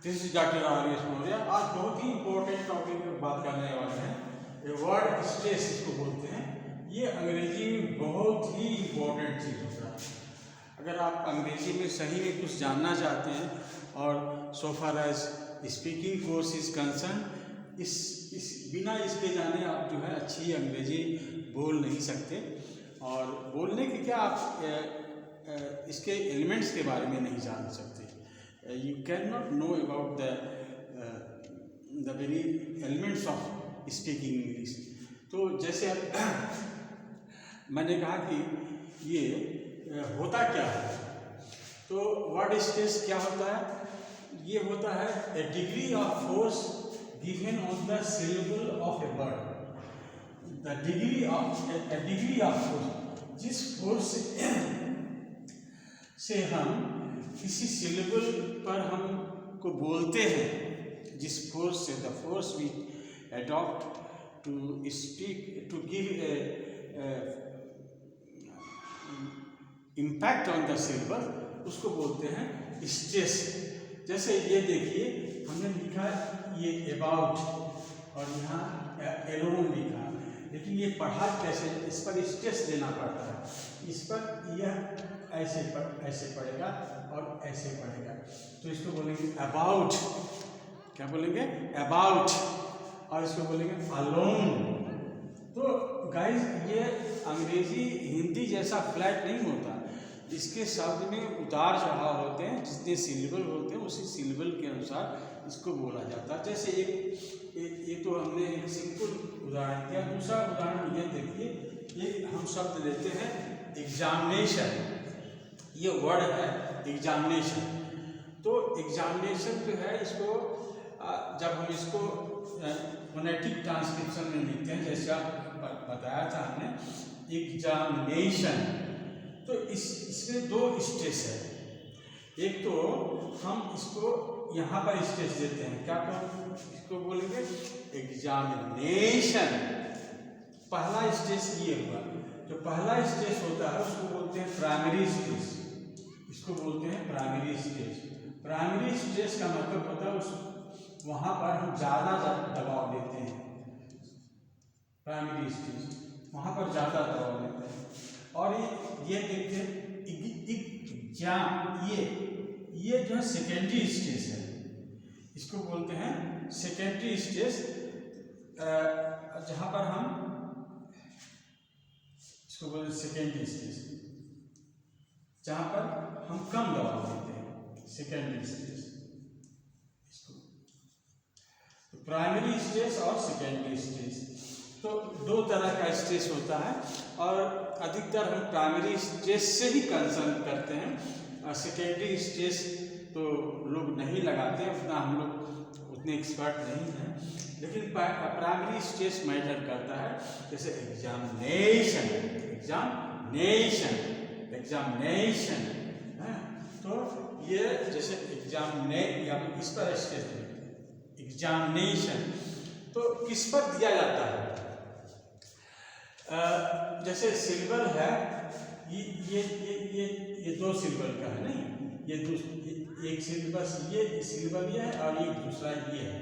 This is doctor R S. Maurya. आज बहुत ही important topic पर बात करने वाले हैं। वर्ड स्ट्रेस इसको बोलते हैं। ये अंग्रेजी में बहुत ही इम्पोर्टेंट चीज़ होता है। अगर आप अंग्रेजी में सही में कुछ जानना चाहते हैं और so far as speaking course is concern, इस बिना इसके जाने आप जो है अच्छी अंग्रेजी बोल नहीं सकते। और बोलने के क्या आप इसके एलिमेंट्स के बारे में नहीं जान सकते। You cannot know about the very elements of speaking English। तो जैसे मैंने कहा कि ये होता क्या है, तो वर्ड स्ट्रेस क्या होता है? ये होता है a degree of force given on the syllable of a word। the degree of a degree of force, जिस फोर्स से हम किसी सिलेबल पर हम को बोलते हैं, जिस फोर्स से the force we adopt to speak to give impact on the syllable, उसको बोलते हैं स्ट्रेस। जैसे ये देखिए, हमने लिखा ये अबाउट और यहाँ एलोन लिखा, लेकिन ये पढ़ा कैसे? इस पर स्ट्रेस देना पड़ता है। इस पर यह ऐसे पढ़ेगा और ऐसे पढ़ेगा, तो इसको बोलेंगे अबाउट। क्या बोलेंगे? अबाउट। और इसको बोलेंगे अलोन। तो गाइस, ये अंग्रेजी हिंदी जैसा फ्लैट नहीं होता। इसके शब्द में उतार चढ़ाव होते हैं। जितने सिलेबल होते हैं उसी सिलेबल के अनुसार इसको बोला जाता है। जैसे ये तो हमने एक सिंपल उदाहरण दिया। दूसरा उदाहरण ये देखिए, ये हम शब्द लेते हैं एग्जामिनेशन। ये वर्ड है एग्जामिनेशन। तो एग्जामिनेशन जो है, इसको जब हम इसको फोनेटिक ट्रांसक्रिप्शन में लिखते हैं, जैसे आप बताया था हमने एग्जामिनेशन, तो इसमें दो स्ट्रेस है। एक तो हम इसको यहाँ पर स्ट्रेस देते हैं, क्या इसको बोलेंगे एग्जामिनेशन। पहला स्ट्रेस ये हुआ। जो पहला स्ट्रेस होता है उसको बोलते हैं प्राइमरी स्ट्रेस। इसको बोलते हैं प्राइमरी स्ट्रेस। प्राइमरी स्ट्रेस का मतलब होता है वहाँ पर हम ज़्यादा दबाव देते हैं। प्राइमरी स्ट्रेस वहाँ पर ज़्यादा दबाव देते हैं। और ये देखते हैं एग्जाम, ये जो है सेकेंडरी स्ट्रेस है। इसको बोलते हैं सेकेंडरी स्ट्रेस, जहाँ पर हम इसको बोलते हैं सेकेंडरी स्ट्रेस, जहाँ पर हम कम दबाव देते हैं, सेकेंडरी स्ट्रेस। इसको तो प्राइमरी स्ट्रेस और सेकेंडरी स्ट्रेस, तो दो तरह का स्ट्रेस होता है। और अधिकतर हम प्राइमरी स्ट्रेस से ही कंसर्न करते हैं। सेकेंडरी स्ट्रेस तो लोग नहीं लगाते, उतना हम लोग उतने एक्सपर्ट नहीं हैं। लेकिन प्राइमरी स्ट्रेस मैटर करता है। जैसे एग्जामिनेशन, एग्जामिनेशन है, तो ये जैसे या इस पर स्ट्रेस एग्जामिनेशन, तो किस पर दिया जाता है? जैसे सिलेबल है, ये दो सिलेबल का है, नहीं? एक सिलेबस ये सिलेबल ये है और एक दूसरा ये है।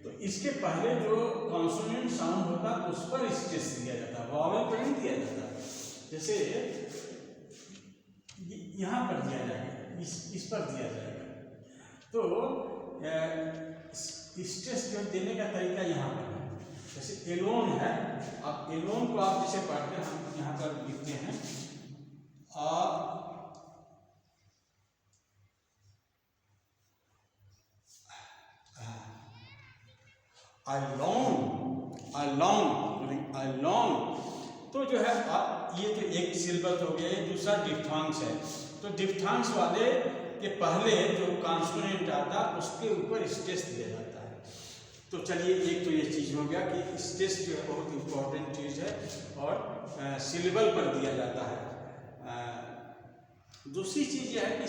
तो इसके पहले जो कॉन्सोनेंट साउंड होता है उस पर स्ट्रेस दिया जाता है, वॉवेल पर नहीं दिया जाता। जैसे यहाँ पर दिया जाएगा, इस पर दिया जाएगा। तो स्ट्रेस जो देने का तरीका यहाँ पर है। जैसे एलोन है, अब एलोन को आप जैसे पढ़ते हैं, हम यहाँ पर लिखते हैं अलोन। तो जो है ये तो एक सिलेबल हो गया, ये दूसरा डिफ्थांग्स है। तो डिफ्थांग्स वाले के पहले जो कॉन्सोनेंट आता है उसके ऊपर स्ट्रेस दिया जाता है। तो चलिए, एक तो ये चीज़ हो गया कि स्ट्रेस जो है बहुत इम्पोर्टेंट चीज़ है और सिलेबल पर दिया जाता है। दूसरी चीज़ यह है कि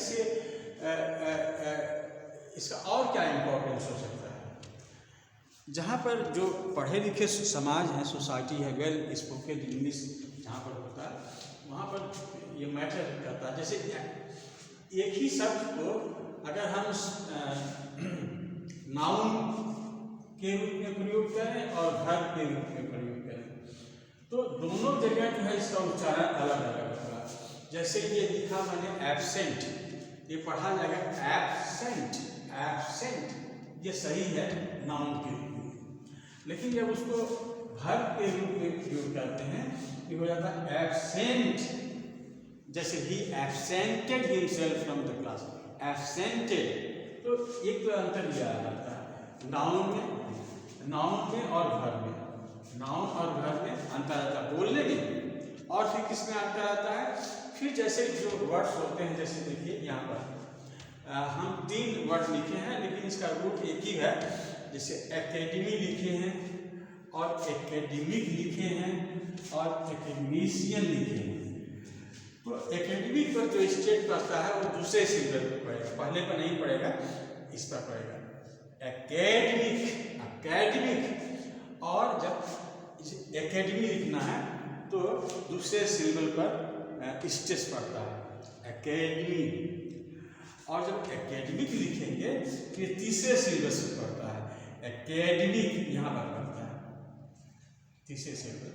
इसका और क्या इम्पोर्टेंस हो सकता है? जहाँ पर जो पढ़े लिखे समाज है, सोसाइटी है, वेल स्पोकन इंग्लिश जहाँ पर होता है, वहाँ पर ये मैटर करता है। जैसे एक ही शब्द को अगर हम नाउन के रूप में प्रयोग करें और वर्ब के रूप में प्रयोग करें, तो दोनों जगह जो है इसका उच्चारण अलग अलग होगा। जैसे ये लिखा मैंने एब्सेंट, ये पढ़ा जाएगा एब्सेंट, एब्सेंट, ये सही है नाउन के रूप में, लेकिन जब उसको वर्ब के रूप में प्रयोग करते हैं ये हो जाता है एब्सेंट। जैसे ही एब्सेंटेड हिमसेल्फ फ्रॉम द क्लास, एब्सेंटेड, तो एक तो अंतर यह आ जाता है नाउन में और वर्ब में, नाउन और वर्ब में अंतर आता है बोलने में। और फिर किसमें अंतर आता है, फिर जैसे जो वर्ड्स होते हैं, जैसे देखिए यहाँ पर हम 3 वर्ड लिखे हैं लेकिन इसका रूट एक ही है। जैसे एकेडमी लिखे हैं और एकेडमिक लिखे हैं और एकेडमिशियन लिखे हैं। तो एकेडमिक पर जो स्टेट पड़ता है वो दूसरे सिंबल पर पड़ेगा, पहले पर नहीं पड़ेगा, इस पर पड़ेगा एकेडमिक, एकेडमिक। और जब एकेडमी लिखना है तो दूसरे सिंबल पर स्टेट पड़ता है एकेडमी। और जब एकेडमिक लिखेंगे फिर तीसरे सिंबल से पड़ता है एकेडमिक, यहाँ पर पड़ता है तीसरे सिंबल।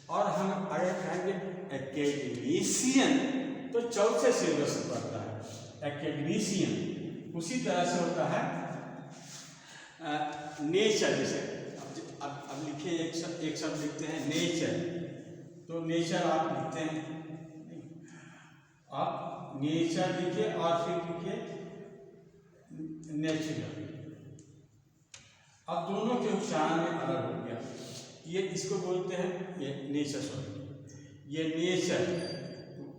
और हम अगर कहेंगे एकेडमिशियन तो चौथे सिंबल से पड़ता है एकेडमिशियन। उसी तरह से होता है नेचर। जैसे अब लिखे एक शब्द लिखते हैं नेचर, तो नेचर आप लिखते हैं, आप नेचर लिखे और फिर लिखे नेचुरल। अब दोनों के उच्चारण में अलग हो गया। ये इसको बोलते हैं ये नेचर, सॉरी ये नेचर,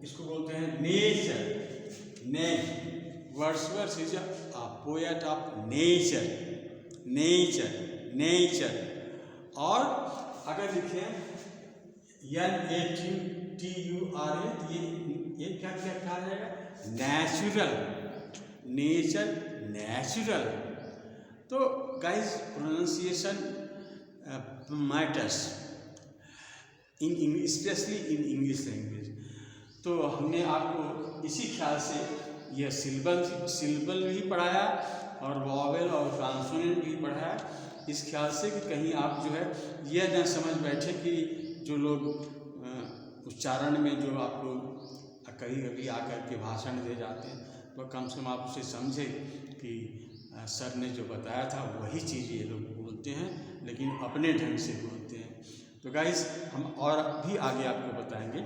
इसको बोलते हैं नेचर। ने Wordsworth is a poet of nature, nature, nature. और अगर लिखें NATURA, ये क्या क्या कहा जाएगा, नेचुरल, नेचर, नेचुरल। तो guys pronunciation matters in English, specially in English language. तो हमने आपको इसी ख्याल से यह सिलेबल भी पढ़ाया और वॉवेल और कॉन्सोनेंट भी पढ़ाया, इस ख्याल से कि कहीं आप जो है यह न समझ बैठे कि जो लोग उच्चारण में जो आप लोग कभी कभी आकर के भाषण दे जाते हैं, तो कम से कम आप उसे समझे कि सर ने जो बताया था वही चीज़ ये लोग बोलते हैं, लेकिन अपने ढंग से बोलते हैं। तो गाइस हम और भी आगे आपको बताएंगे।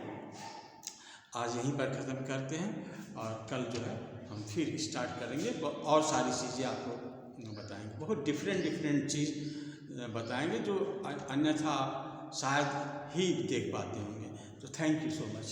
आज यहीं पर ख़त्म करते हैं और कल जो है हम फिर स्टार्ट करेंगे और सारी चीज़ें आपको बताएंगे, बहुत डिफरेंट चीज़ बताएंगे जो अन्यथा आप शायद ही देख पाते होंगे। तो थैंक यू सो मच।